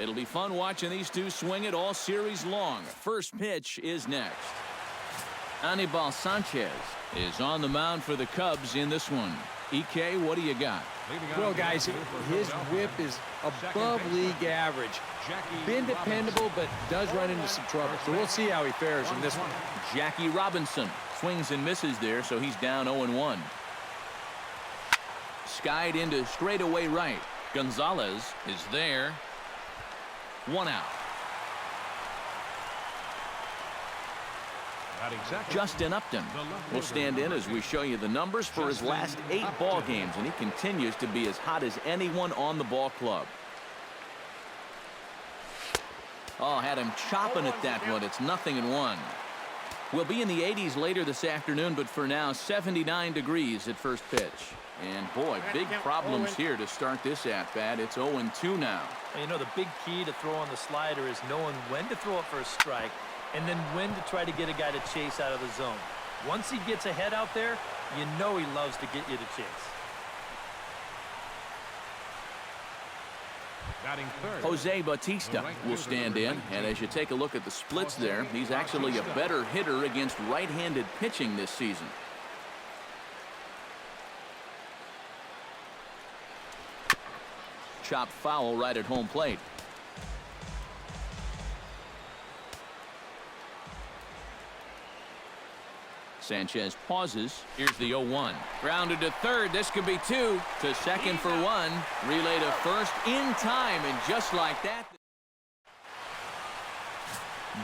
It'll be fun watching these two swing it all series long. First pitch is next. Anibal Sanchez is on the mound for the Cubs in this one. EK, what do you got? Well, guys, his whip is above league average. Been dependable, but does run into some trouble. So we'll see how he fares in this one. Jackie Robinson swings and misses there, so he's down 0-1. Skied into straightaway right. Gonzalez is there. 1 out. Justin Upton will stand in as we show you the numbers for his last 8 ball games, and he continues to be as hot as anyone on the ball club. Oh, had him chopping at that one. It's 0-1. We'll be in the 80s later this afternoon, but for now, 79 degrees at first pitch. And boy, big problems here to start this at-bat. It's 0-2 now. You know, the big key to throw on the slider is knowing when to throw it for a strike and then when to try to get a guy to chase out of the zone. Once he gets ahead out there, you know he loves to get you to chase. Jose Bautista will stand in, and as you take a look at the splits there, he's actually a better hitter against right-handed pitching this season. Chopped foul right at home plate. Sanchez pauses. Here's the 0-1. Grounded to third. This could be 2. To second for 1. Relay to first in time, and just like that,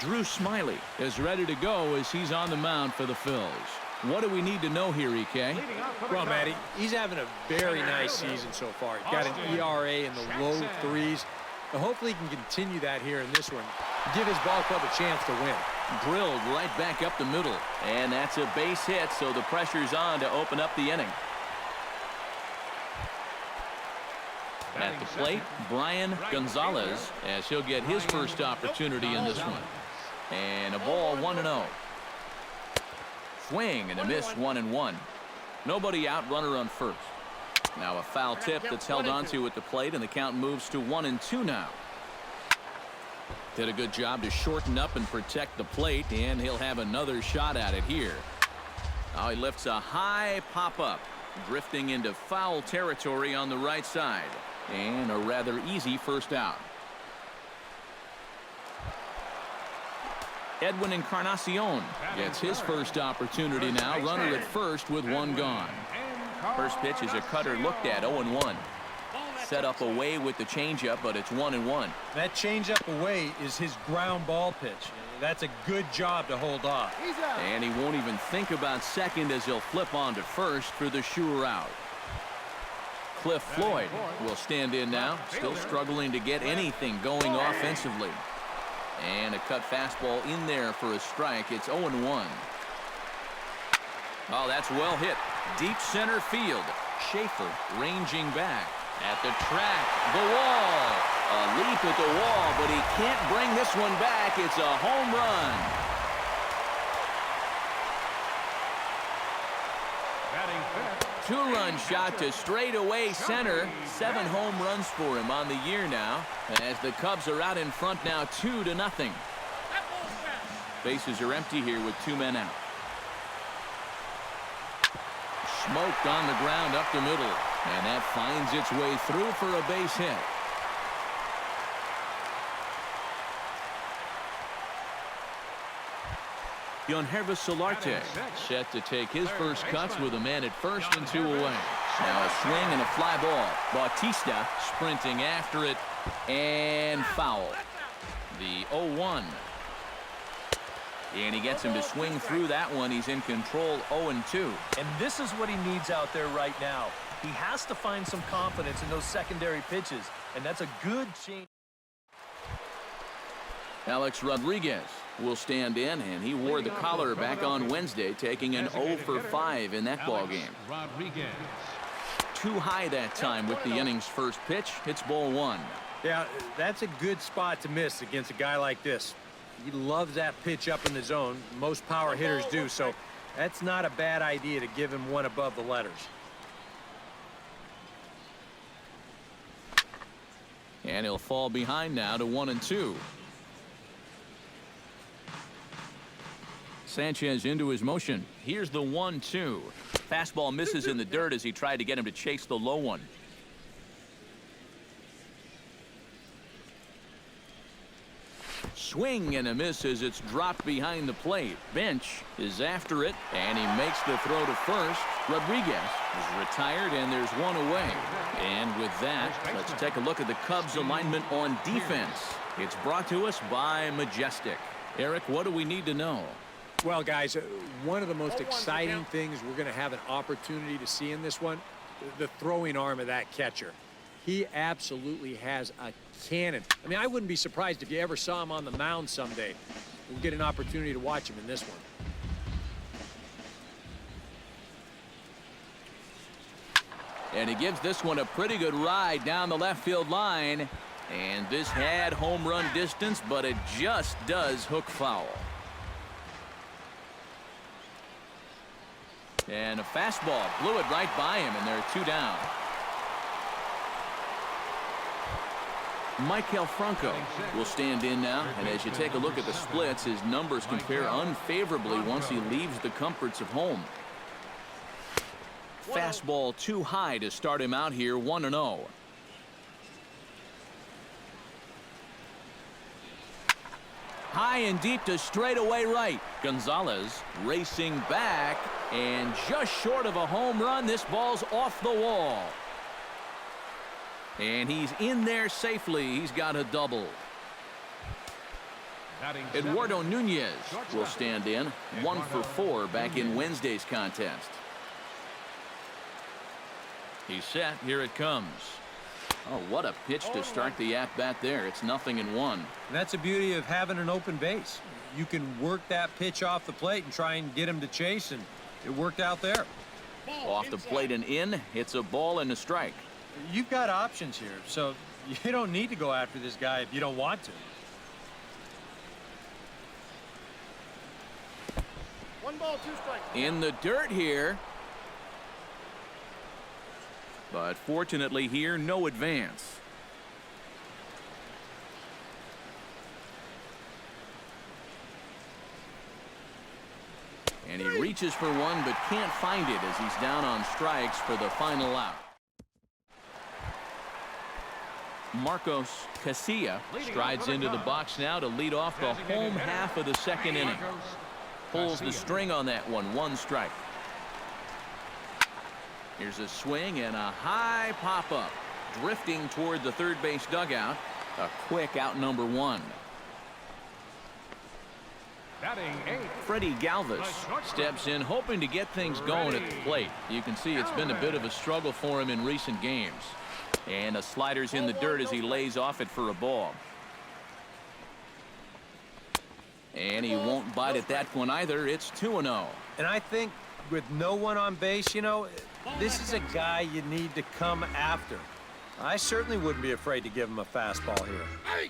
Drew Smiley is ready to go as he's on the mound for the Phillies. What do we need to know here, EK? Well, Matty, he's having a very nice season so far. He's got an ERA in the low 3s. But hopefully he can continue that here in this one. Give his ball club a chance to win. Drilled right back up the middle. And that's a base hit, so the pressure's on to open up the inning. At the plate, Brian Gonzalez, as he'll get his first opportunity in this one. And a ball 1-0. Swing and a miss, 1-1. Nobody out, runner on first. Now a foul tip that's held onto at the plate, and the count moves to 1-2 now. Did a good job to shorten up and protect the plate, and he'll have another shot at it here. Now he lifts a high pop-up, drifting into foul territory on the right side. And a rather easy first out. Edwin Encarnacion gets his first opportunity now. Runner at first with 1 gone. First pitch is a cutter looked at, 0-1. Set up away with the changeup, but it's 1-1. That changeup away is his ground ball pitch. That's a good job to hold off. And he won't even think about second as he'll flip on to first for the sure out. Cliff Floyd will stand in now, still struggling to get anything going offensively. And a cut fastball in there for a strike. It's 0-1. Oh, that's well hit. Deep center field. Schaefer ranging back. At the track, the wall. A leap at the wall, but he can't bring this one back. It's a home run. Two-run shot to straightaway center. 7 home runs for him on the year now, as the Cubs are out in front now 2-0. Bases are empty here with 2 men out. Smoked on the ground up the middle, and that finds its way through for a base hit. Yonhervis Solarte set to take his first cuts with a man at first and 2 away. Now a swing and a fly ball. Bautista sprinting after it, and foul. The 0-1. And he gets him to swing through that one. He's in control, 0-2. And this is what he needs out there right now. He has to find some confidence in those secondary pitches, and that's a good change. Alex Rodriguez will stand in, and he wore the collar back on Wednesday, taking an 0 for 5 in that ball game. Too high that time with the inning's first pitch. It's ball 1. Yeah, that's a good spot to miss against a guy like this. He loves that pitch up in the zone. Most power hitters do, so that's not a bad idea to give him one above the letters. And he'll fall behind now to 1-2. Sanchez into his motion. Here's the 1-2. Fastball misses in the dirt as he tried to get him to chase the low one. Swing and a miss as it's dropped behind the plate. Bench is after it, and he makes the throw to first. Rodriguez is retired, and there's one away. And with that, let's take a look at the Cubs alignment on defense. It's brought to us by Majestic. Eric, what do we need to know? Well, guys, one of the most exciting things we're going to have an opportunity to see in this one, the throwing arm of that catcher. He absolutely has a cannon. I mean, I wouldn't be surprised if you ever saw him on the mound someday. We'll get an opportunity to watch him in this one. And he gives this one a pretty good ride down the left field line. And this had home run distance, but it just does hook foul. And a fastball blew it right by him, and there are two down. Michael Franco will stand in now, and as you take a look at the splits, his numbers compare unfavorably once he leaves the comforts of home. Fastball too high to start him out here, 1-0. High and deep to straightaway right. Gonzalez racing back, and just short of a home run, this ball's off the wall. And he's in there safely. He's got a double. Eduardo Nunez will stand in, 1 for 4 back in Wednesday's contest. He's set. Here it comes. Oh, what a pitch to start the at-bat there. It's 0-1. And that's the beauty of having an open base. You can work that pitch off the plate and try and get him to chase, and it worked out there. Off the plate and in. It's a ball and a strike. You've got options here, so you don't need to go after this guy if you don't want to. 1 ball, 2 strikes. In the dirt here. But fortunately here, no advance. And he reaches for one but can't find it as he's down on strikes for the final out. Marcos Casilla strides into the box now to lead off the home half of the second inning. Pulls the string on that one, 1 strike. Here's a swing and a high pop-up. Drifting toward the third base dugout. A quick out number 1. Freddie Galvis steps in hoping to get things going at the plate. You can see it's been a bit of a struggle for him in recent games. And a slider's in the dirt as he lays off it for a ball. And he won't bite at that one either. It's 2-0. And I think with no one on base, you know, this is a guy you need to come after. I certainly wouldn't be afraid to give him a fastball here.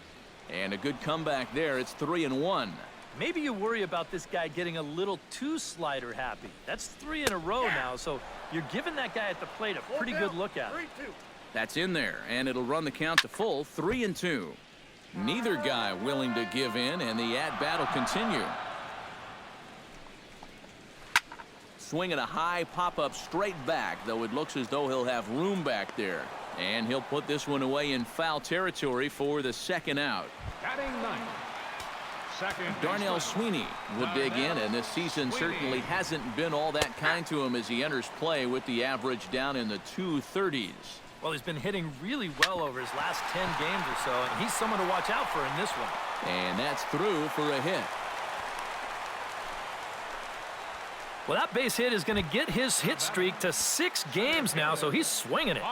And a good comeback there. It's 3-1. Maybe you worry about this guy getting a little too slider happy. That's 3 in a row now, so you're giving that guy at the plate a pretty good look at it. That's in there, and it'll run the count to full, 3-2. Neither guy willing to give in, and the at-bat will continue. Swinging a high pop-up straight back, though it looks as though he'll have room back there. And he'll put this one away in foul territory for the second out. Darnell Sweeney will dig in, and this season certainly hasn't been all that kind to him as he enters play with the average down in the 230s. Well, he's been hitting really well over his last 10 games or so, and he's someone to watch out for in this one. And that's through for a hit. Well, that base hit is going to get his hit streak to 6 games now, so he's swinging it.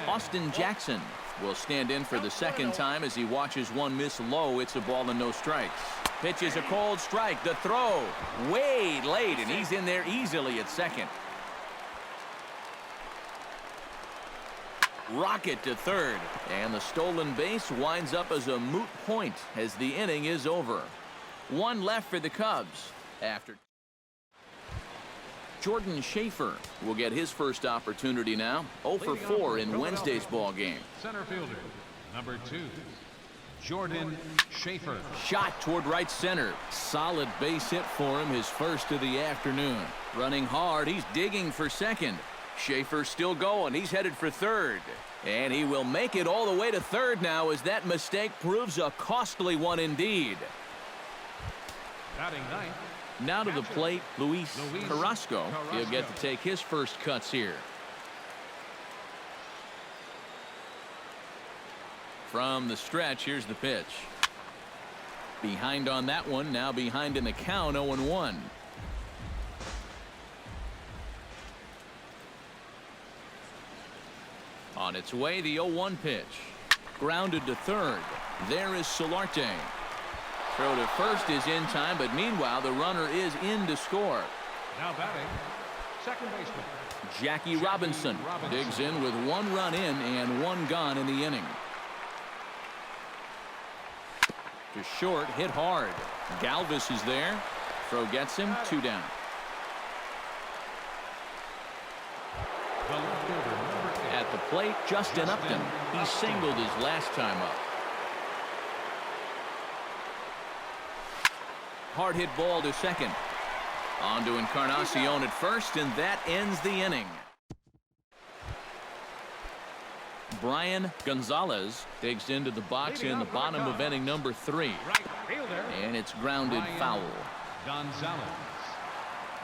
Austin Jackson will stand in for the second time as he watches one miss low. It's a ball and no strikes. Pitches a cold strike. The throw way late, and he's in there easily at second. Rocket to third, and the stolen base winds up as a moot point as the inning is over. 1 left for the Cubs after. Jordan Schaefer will get his first opportunity now. 0 for 4 in Wednesday's ball game. Center fielder, number 2, Jordan Schaefer. Shot toward right center. Solid base hit for him, his first of the afternoon. Running hard, he's digging for second. Schaefer still going. He's headed for third. And he will make it all the way to third now as that mistake proves a costly one indeed. Batting ninth. Now to the plate, Luis Carrasco. He'll get to take his first cuts here. From the stretch, here's the pitch. Behind on that one, now behind in the count, 0-1. On its way, the 0-1 pitch. Grounded to third. There is Solarte. Throw to first is in time, but meanwhile, the runner is in to score. Now batting, second baseman. Jackie Robinson digs in with 1 run in and 1 gone in the inning. To short, hit hard. Galvis is there. Throw gets him, 2 down. The left fielder, number 8. At the plate, Justin Upton. He singled his last time up. Hard hit ball to second. On to Encarnacion at first, and that ends the inning. Brian Gonzalez digs into the box in the bottom of inning number 3. Right fielder. And it's grounded foul. Gonzalez.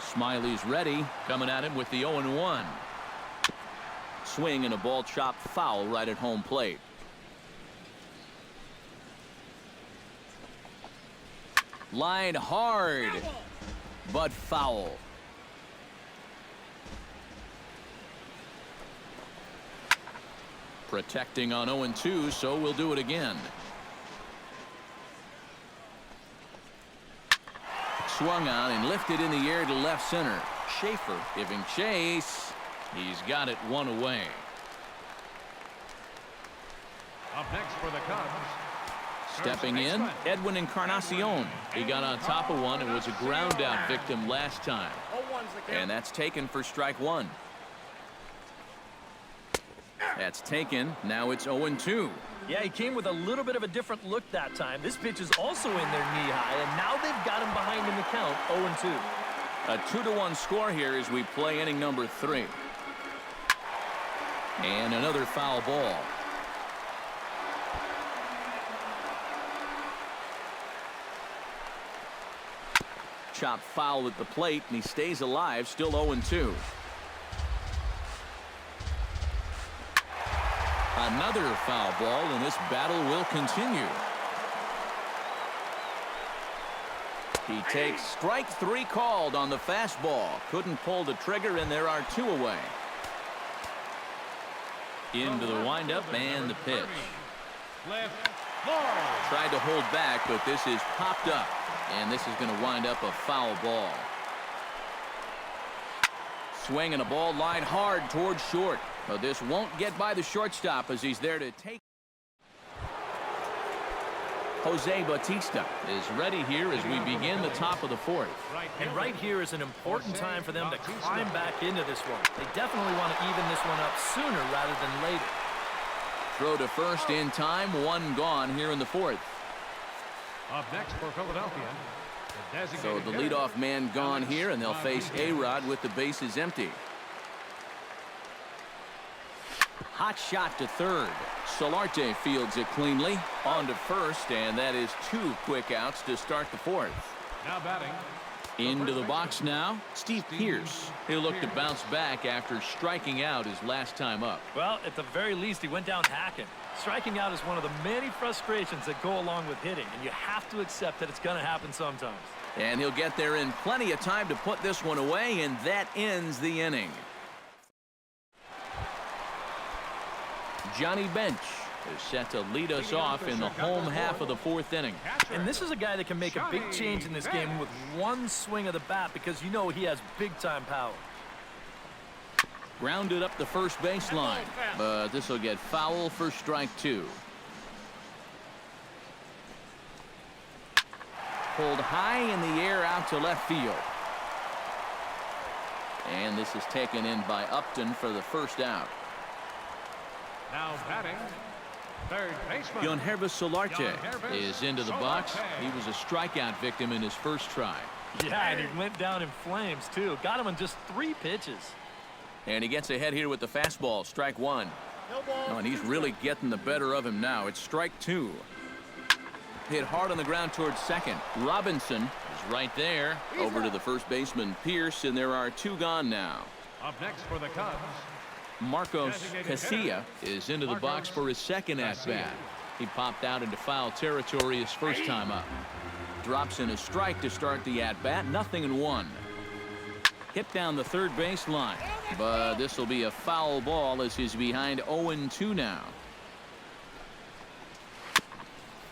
Smiley's ready, coming at him with the 0-1. Swing and a ball chopped foul right at home plate. Line hard, but foul. Protecting on 0-2, so we'll do it again. Swung on and lifted in the air to left center. Schaefer giving chase. He's got it 1 away. Up next for the Cubs. Stepping in, Edwin Encarnacion. He got on top of one and was a ground out victim last time. 0-1's the count. And that's taken for strike 1. That's taken. Now it's 0-2. Yeah, he came with a little bit of a different look that time. This pitch is also in their knee high, and now they've got him behind in the count, 0-2. A 2-1 score here as we play inning number 3. And another foul ball. Chopped foul at the plate, and he stays alive, still 0-2. Another foul ball, and this battle will continue. He takes strike 3 called on the fastball. Couldn't pull the trigger, and there are 2 away. Into the windup and the pitch. Left, Floyd. Tried to hold back, but this is popped up. And this is going to wind up a foul ball. Swing and a ball line hard towards short. But this won't get by the shortstop as he's there to take. Jose Bautista is ready here as we begin the top of the 4th. And right here is an important time for them to climb back into this one. They definitely want to even this one up sooner rather than later. Throw to first in time, 1 gone here in the 4th. Up next for Philadelphia. So the leadoff man gone here, and they'll face A-Rod with the bases empty. Hot shot to third. Solarte fields it cleanly. On to first, and that is 2 quick outs to start the 4th. Now batting. Into the box now, Steve Pearce. He'll look to bounce back after striking out his last time up. Well, at the very least, he went down hacking. Striking out is one of the many frustrations that go along with hitting, and you have to accept that it's going to happen sometimes. And he'll get there in plenty of time to put this one away, and that ends the inning. Johnny Bench is set to lead us off in the home half of the 4th inning. And this is a guy that can make a big change in this game with 1 swing of the bat because you know he has big-time power. Grounded up the first baseline, but this will get foul for strike 2. Pulled high in the air out to left field. And this is taken in by Upton for the first out. Now batting, third baseman. Yangervis Solarte is into the box. He was a strikeout victim in his first try. Yeah, and he went down in flames, too. Got him in just 3 pitches. And he gets ahead here with the fastball, strike 1. Oh, and he's really getting the better of him now. It's strike 2. Hit hard on the ground towards second. Robinson is right there. Over to the first baseman, Pierce, and there are 2 gone now. Up next for the Cubs, Marcos Casilla is into the box for his second at-bat. He popped out into foul territory his first time up. Drops in a strike to start the at-bat, 0-1. Hit down the third base line, but this will be a foul ball as he's behind 0-2 now.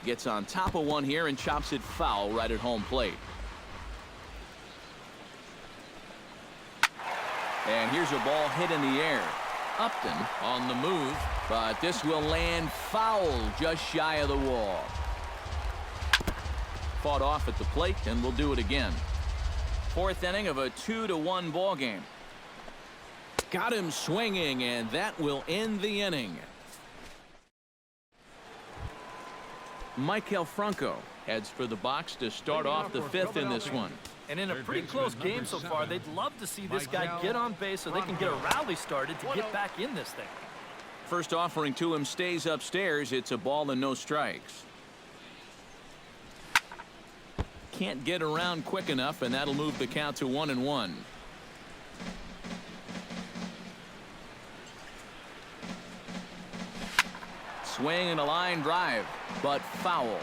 Gets on top of one here and chops it foul right at home plate. And here's a ball hit in the air. Upton on the move, but this will land foul just shy of the wall. Fought off at the plate, and we'll do it again. 4th inning of a 2-1 ball game. Got him swinging, and that will end the inning. Maikel Franco heads for the box to start off the 5th in this one. And in a pretty close game so far, they'd love to see this guy get on base so they can get a rally started to get back in this thing. First offering to him stays upstairs. It's a ball and no strikes. Can't get around quick enough, and that'll move the count to 1-1. Swing and a line drive, but foul.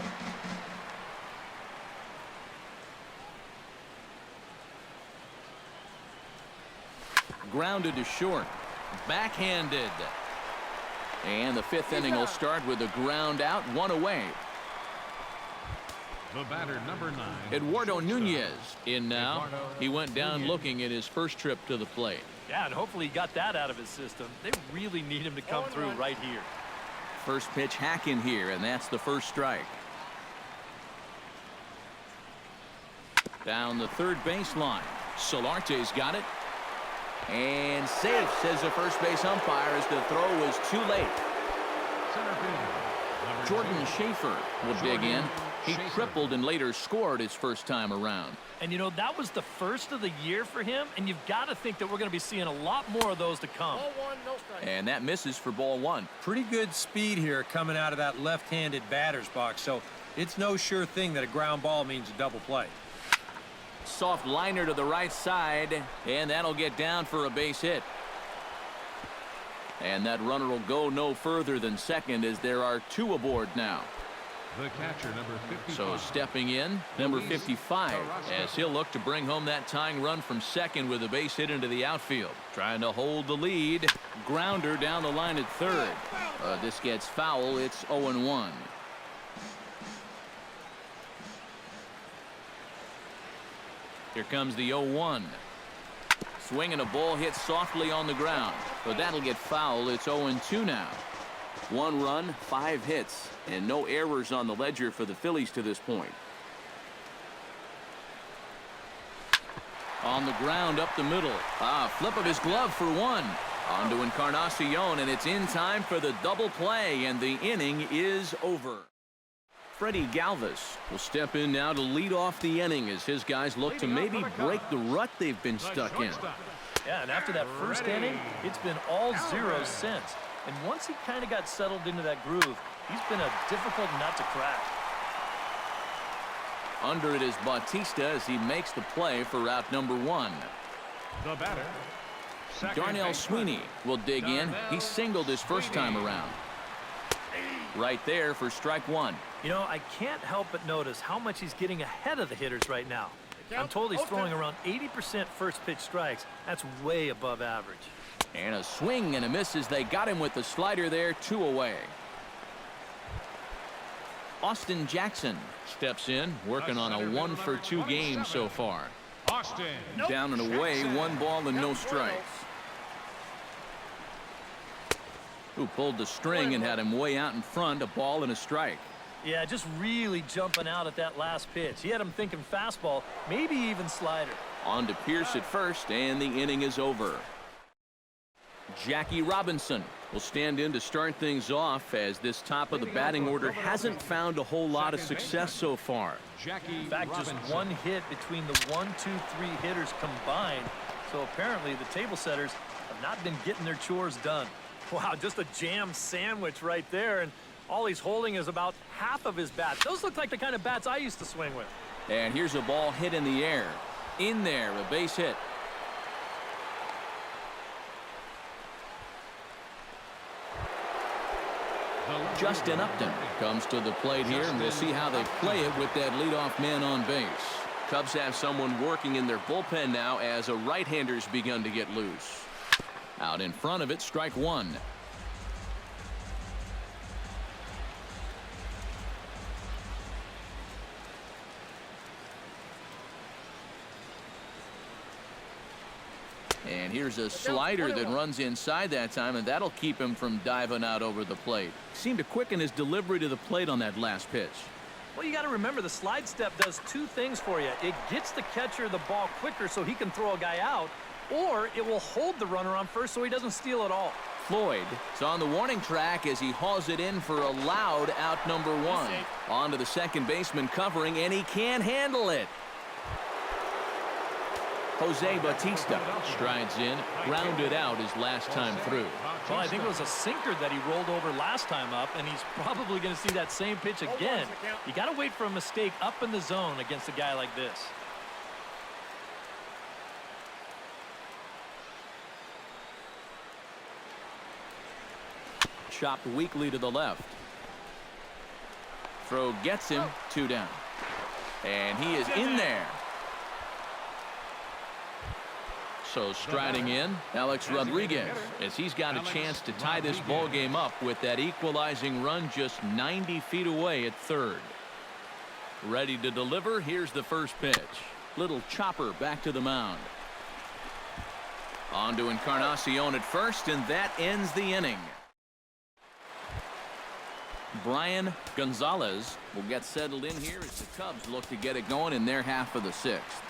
Grounded to short. Backhanded. And the 5th inning will start with a ground out, 1 away. the batter, number 9. Eduardo Nunez in now. He went down looking at his first trip to the plate. Yeah, and hopefully he got that out of his system. They really need him to come through right here. First pitch hack in here, and that's the first strike. Down the third baseline. Solarte's got it. And safe, says the first base umpire, as the throw was too late. Center field, Jordan Schaefer will dig in. He tripled and later scored his first time around. And, you know, that was the first of the year for him, and you've got to think that we're going to be seeing a lot more of those to come. Ball one, no strike. And that misses for ball one. Pretty good speed here coming out of that left-handed batter's box, so it's no sure thing that a ground ball means a double play. Soft liner to the right side, and that'll get down for a base hit. And that runner will go no further than second, as there are two aboard now. the catcher, number 55. So stepping in, number 55, as he'll look to bring home that tying run from second with a base hit into the outfield. Trying to hold the lead. Grounder down the line at third. This gets foul. It's 0-1. Here comes the 0-1. Swinging a ball hit softly on the ground, but that'll get foul. It's 0-2 now. 1 run, 5 hits, and no errors on the ledger for the Phillies to this point. On the ground up the middle. Flip of his glove for one. On to Encarnacion, and it's in time for the double play, and the inning is over. Freddie Galvis will step in now to lead off the inning as his guys look to maybe break the rut they've been stuck in. Yeah, and after that first inning, it's been all zeros since. And once he kind of got settled into that groove, he's been a difficult nut to crack. Under it is Bautista as he makes the play for out number 1. The batter, Darnell Sweeney will dig in. He singled his first time around. Right there for strike 1. You know, I can't help but notice how much he's getting ahead of the hitters right now. I'm told he's throwing around 80% first pitch strikes. That's way above average. And a swing and a miss as they got him with the slider there, 2 away. Austin Jackson steps in, working on a 1-for-2 game so far. Austin. Down and away, 1 ball and no strikes. Who pulled the string and had him way out in front, a ball and a strike. Yeah, just really jumping out at that last pitch. He had him thinking fastball, maybe even slider. On to Pierce at first, and the inning is over. Jackie Robinson will stand in to start things off, as this top of the batting order hasn't found a whole lot of success so far. In fact, just one hit between the 1, 2, 3 hitters combined. So apparently the table setters have not been getting their chores done. Wow, just a jam sandwich right there, and all he's holding is about half of his bat. Those look like the kind of bats I used to swing with. And here's a ball hit in the air. In there, a base hit. Justin Upton comes to the plate here, and we'll see how they play it with that leadoff man on base. Cubs have someone working in their bullpen now as a right-hander's begun to get loose. Out in front of it, strike one. And here's a slider that runs inside that time, and that'll keep him from diving out over the plate. Seemed to quicken his delivery to the plate on that last pitch. Well, you got to remember the slide step does two things for you. It gets the catcher the ball quicker so he can throw a guy out, or it will hold the runner on first so he doesn't steal it all. Floyd is on the warning track as he hauls it in for a loud out number one. On to the second baseman covering, and he can't handle it. Jose Bautista strides in, grounded out his last time through. Well, I think it was a sinker that he rolled over last time up, and he's probably going to see that same pitch again. You got to wait for a mistake up in the zone against a guy like this. Chopped weakly to the left. Throw gets him, 2 down. And he is in there. So striding in, Alex Rodriguez, as he's got a chance to tie this ball game up with that equalizing run just 90 feet away at third. Ready to deliver. Here's the first pitch. Little chopper back to the mound. On to Encarnacion at first, and that ends the inning. Brian Gonzalez will get settled in here as the Cubs look to get it going in their half of the sixth.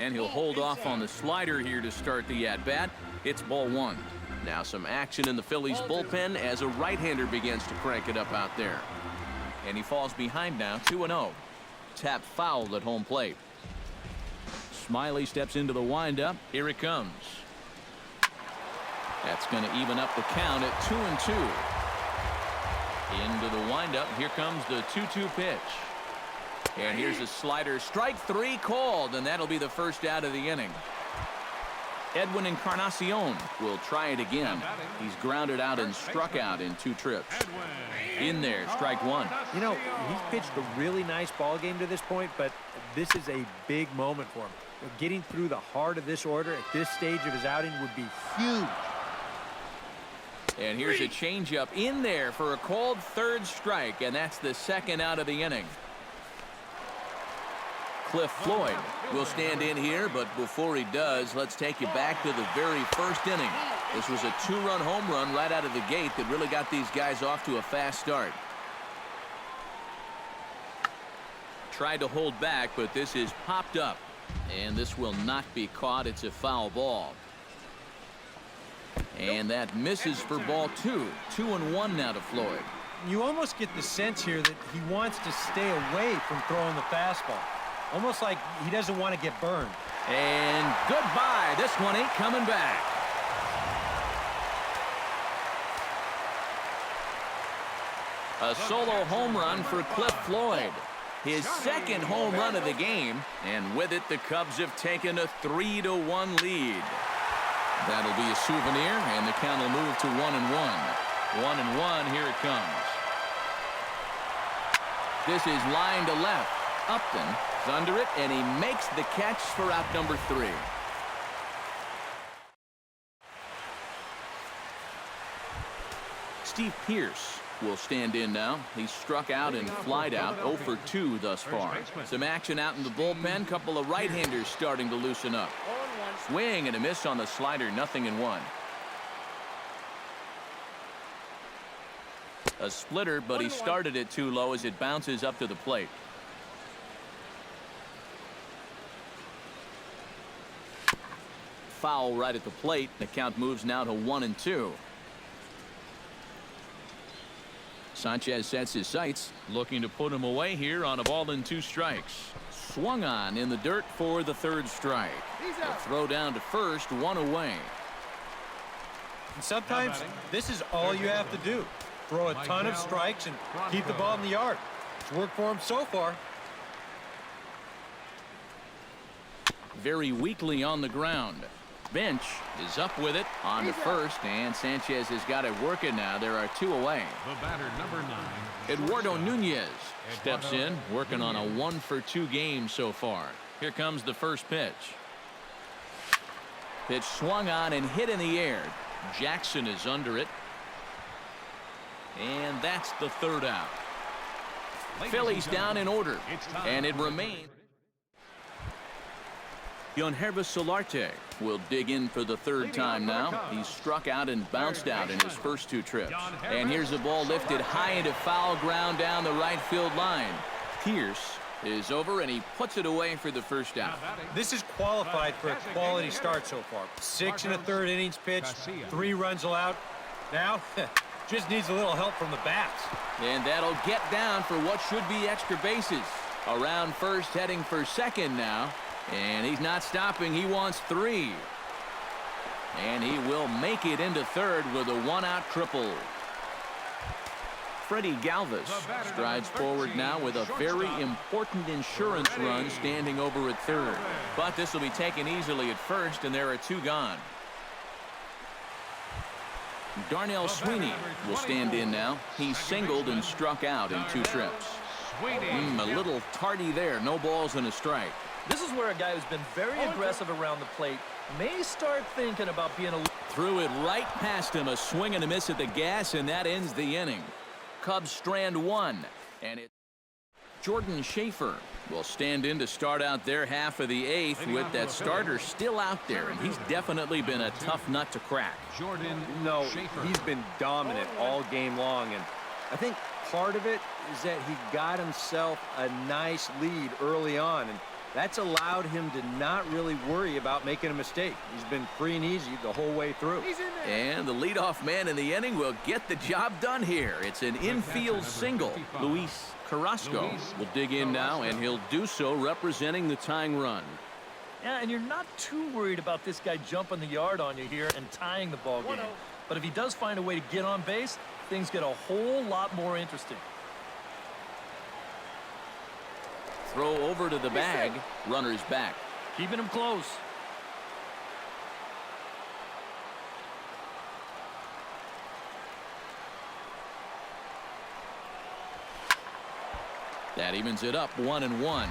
And he'll hold off on the slider here to start the at-bat. It's ball one. Now some action in the Phillies bullpen as a right-hander begins to crank it up out there. And he falls behind now, 2-0. Tap foul at home plate. Smiley steps into the windup. Here it comes. That's going to even up the count at 2-2. Into the windup. Here comes the 2-2 pitch. And here's a slider. Strike three called, and that'll be the first out of the inning. Edwin Encarnacion will try it again. He's grounded out and struck out in 2 trips. In there, strike one. You know, he's pitched a really nice ball game to this point, but this is a big moment for him. Getting through the heart of this order at this stage of his outing would be huge. And here's a changeup in there for a called third strike, and that's the second out of the inning. Floyd will stand in here, but before he does, let's take you back to the very first inning. This was a 2-run home run right out of the gate that really got these guys off to a fast start. Tried to hold back, but this is popped up, and this will not be caught. It's a foul ball. And that misses for ball two. 2-1 now to Floyd. You almost get the sense here that he wants to stay away from throwing the fastball. Almost like he doesn't want to get burned. And goodbye. This one ain't coming back. A solo home run for Floyd. His second home run of the game. And with it, the Cubs have taken a 3-1 lead. That'll be a souvenir, and the count will move to 1-1. 1-1, here it comes. This is line to left. Upton is under it, and he makes the catch for out number 3. Steve Pearce will stand in now. He's struck out and flied out, 0 for 2 thus far. Some action out in the bullpen. Couple of right-handers starting to loosen up. Swing and a miss on the slider, 0-1. A splitter, but he started it too low as it bounces up to the plate. Foul right at the plate. The count moves now to 1-2. Sanchez sets his sights, looking to put him away here on a ball and 2 strikes. Swung on in the dirt for the third strike. A throw down to first, 1 away. And sometimes this is all you have to do. Throw a ton of strikes and keep the ball in the yard. It's worked for him so far. Very weakly on the ground. Bench is up with it on the first, and Sanchez has got it working now. There are 2 away. The batter, number 9. Eduardo Nunez steps in, working on a 1 for 2 game so far. Here comes the first pitch. Pitch swung on and hit in the air. Jackson is under it. And that's the third out. Phillies down in order, and it remains. Yonhervis Solarte will dig in for the third time now. He's struck out and bounced out in his first 2 trips. And here's a ball lifted high into foul ground down the right field line. Pierce is over, and he puts it away for the first out. This is qualified for a quality start so far. 6 1/3 innings pitched, 3 runs allowed. Now, just needs a little help from the bats. And that'll get down for what should be extra bases. Around first, heading for second now. And he's not stopping. He wants 3. And he will make it into third with a 1-out triple. Freddie Galvis strides forward now with a very important insurance run standing over at third. But this will be taken easily at first, and there are 2 gone. Darnell Sweeney will stand in now. He's singled and struck out in 2 trips. A little tardy there. No balls and a strike. This is where a guy who's been very aggressive around the plate may start thinking about being a... Threw it right past him. A swing and a miss at the gas, and that ends the inning. Cubs strand 1. And Jordan Schaefer will stand in to start out their half of the 8th with that starter still out there, and he's definitely been a tough nut to crack. No, he's been dominant all game long, and I think part of it is that he got himself a nice lead early on, and That's allowed him to not really worry about making a mistake. He's been free and easy the whole way through. He's in there. And the leadoff man in the inning will get the job done here. It's an infield single. Luis Carrasco will dig in now, and he'll do so representing the tying run. Yeah, and you're not too worried about this guy jumping the yard on you here and tying the ball game. But if he does find a way to get on base, things get a whole lot more interesting. Throw over to the bag. Runner's back. Keeping him close. That evens it up 1-1.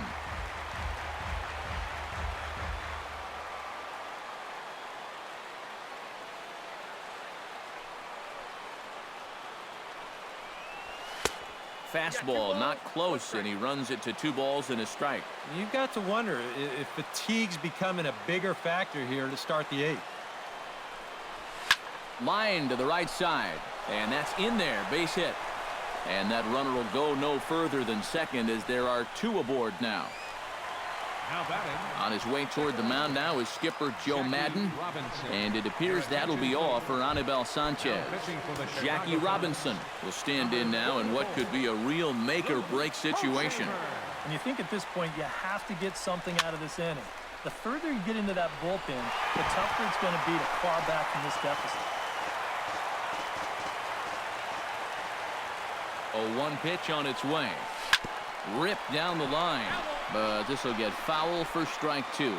Fastball not close, and he runs it to 2 balls and a strike. You've got to wonder if fatigue's becoming a bigger factor here to start the 8th. Line to the right side, and that's in there. Base hit. And that runner will go no further than second, as there are 2 aboard now. Now batting. On his way toward the mound now is skipper Joe Madden, and it appears that'll be all for Anibal Sanchez. Jackie Robinson will stand in now in what could be a real make-or-break situation. And you think at this point you have to get something out of this inning. The further you get into that bullpen, the tougher it's going to be to claw back from this deficit. 0-1 pitch on its way. Ripped down the line, but this will get foul for strike 2.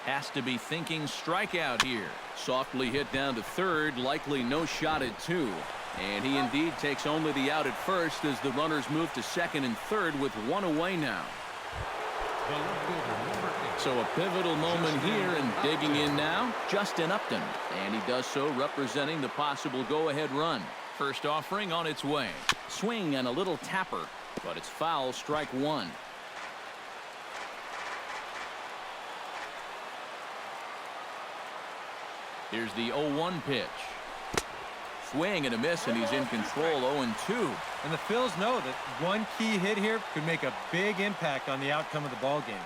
Has to be thinking strikeout here. Softly hit down to third, likely no shot at 2. And he indeed takes only the out at first as the runners move to second and third with 1 away now. The left fielder, number 8. So a pivotal moment here, and digging in now, Justin Upton. And he does so representing the possible go-ahead run. First offering on its way. Swing and a little tapper, but it's foul, strike 1. Here's the 0-1 pitch. Swing and a miss, and he's in control. 0-2. And the Phils know that one key hit here could make a big impact on the outcome of the ball game.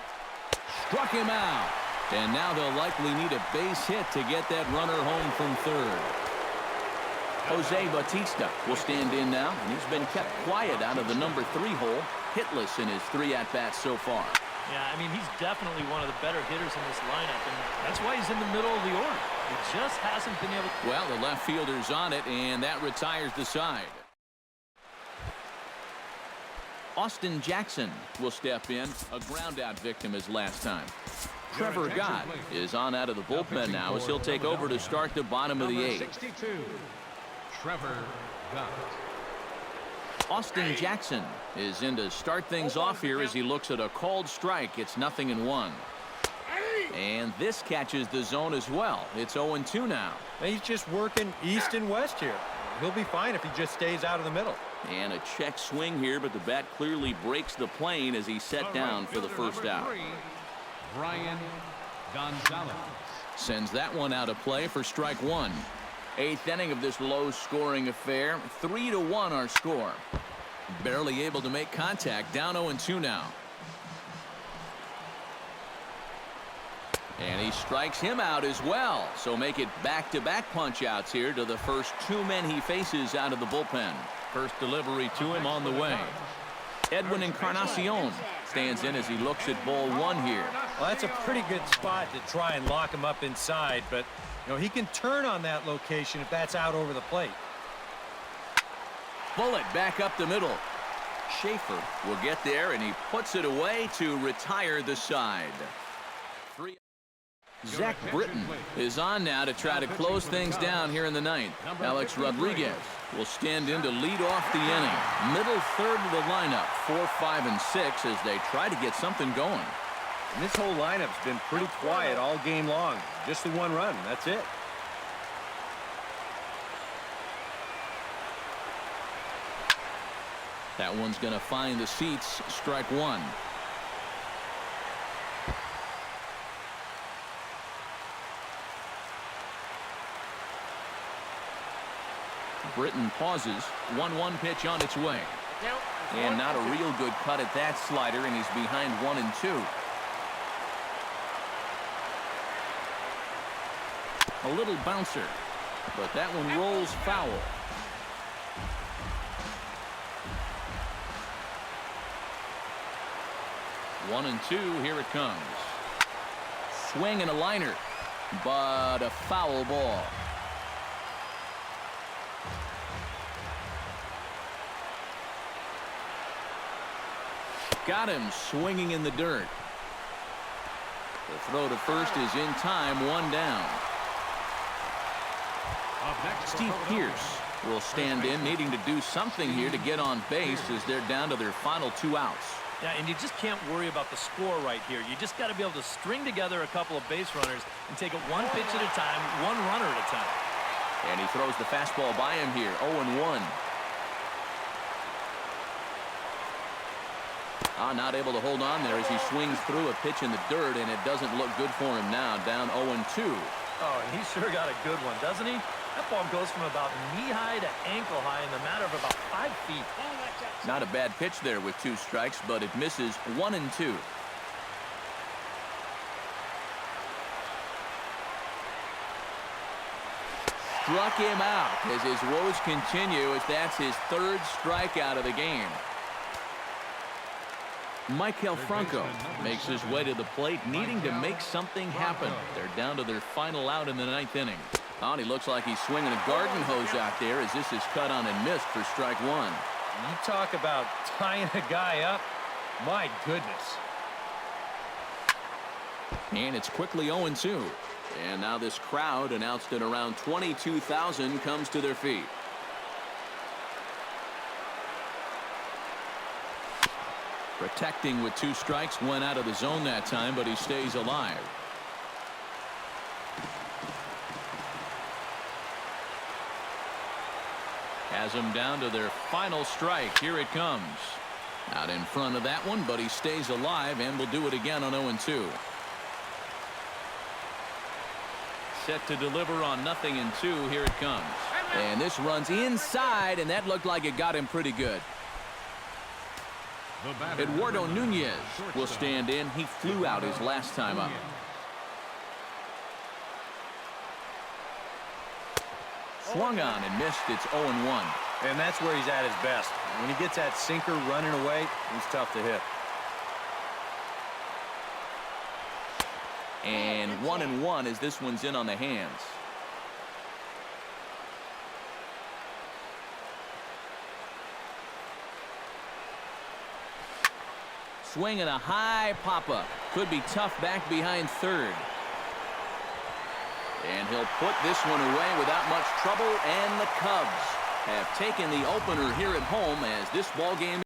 Struck him out. And now they'll likely need a base hit to get that runner home from third. Jose Bautista will stand in now, and he's been kept quiet out of the number 3 hole, hitless in his 3 at-bats so far. Yeah, I mean, he's definitely one of the better hitters in this lineup, and that's why he's in the middle of the order. He just hasn't been able to... Well, the left fielder's on it, and that retires the side. Austin Jackson will step in, a ground-out victim as last time. Trevor Gott is on out of the bullpen now as he'll take over to start the bottom of the 8th. 62, Trevor Gott. Austin Jackson is in to start things off here as he looks at a called strike. It's 0-1. And this catches the zone as well. It's 0-2 now. He's just working east and west here. He'll be fine if he just stays out of the middle. And a check swing here, but the bat clearly breaks the plane as he's set down for the first out. Brian Gonzalez sends that one out of play for strike 1. 8th inning of this low-scoring affair. 3-1 our score. Barely able to make contact. Down 0-2 now. And he strikes him out as well. So make it back-to-back punch-outs here to the first 2 men he faces out of the bullpen. First delivery to him on the way. Edwin Encarnacion stands in as he looks at ball 1 here. Well, that's a pretty good spot to try and lock him up inside, but you know, he can turn on that location if that's out over the plate. Bullet back up the middle. Schaefer will get there, and he puts it away to retire the side. Zach Britton is on now to try to close things down here in the 9th. Alex Rodriguez will stand in to lead off the inning. Middle third of the lineup, 4, 5, and 6 as they try to get something going. And this whole lineup's been pretty quiet all game long. Just the 1 run. That's it. That one's going to find the seats. Strike 1. Britton pauses. 1-1 pitch on its way. And not a real good cut at that slider, and he's behind 1-2. A little bouncer, but that one rolls foul. 1-2, here it comes. Swing and a liner, but a foul ball. Got him swinging in the dirt. The throw to first is in time, one down. Steve Pierce will stand in, needing to do something here to get on base as they're down to their final 2 outs. Yeah, and you just can't worry about the score right here. You just got to be able to string together a couple of base runners and take it one pitch at a time, one runner at a time. And he throws the fastball by him here, 0-1. Not able to hold on there as he swings through a pitch in the dirt, and it doesn't look good for him now, down 0-2. Oh, and he sure got a good one, doesn't he? That ball goes from about knee-high to ankle-high in the matter of about 5 feet. Not a bad pitch there with 2 strikes, but it misses 1-2. Struck him out as his woes continue, as that's his 3rd strikeout of the game. Michael Franco makes his way to the plate, needing to make something happen. They're down to their final out in the 9th inning. Oh, he looks like he's swinging a garden hose out there as this is cut on and missed for strike 1. You talk about tying a guy up. My goodness. And it's quickly 0-2. And now this crowd, announced at around 22,000, comes to their feet. Protecting with 2 strikes, went out of the zone that time, but he stays alive. Has them down to their final strike. Here it comes. Out in front of that one, but he stays alive and will do it again on 0-2. Set to deliver on 0-2. Here it comes. And this runs inside, and that looked like it got him pretty good. Eduardo Nunez will stand in. He flew out his last time up. Swung on and missed. It's 0-1. And that's where he's at his best. When he gets that sinker running away, he's tough to hit. And 1-1 as this one's in on the hands. Swinging a high pop-up. Could be tough back behind 3rd. And he'll put this one away without much trouble, and the Cubs have taken the opener here at home as this ball game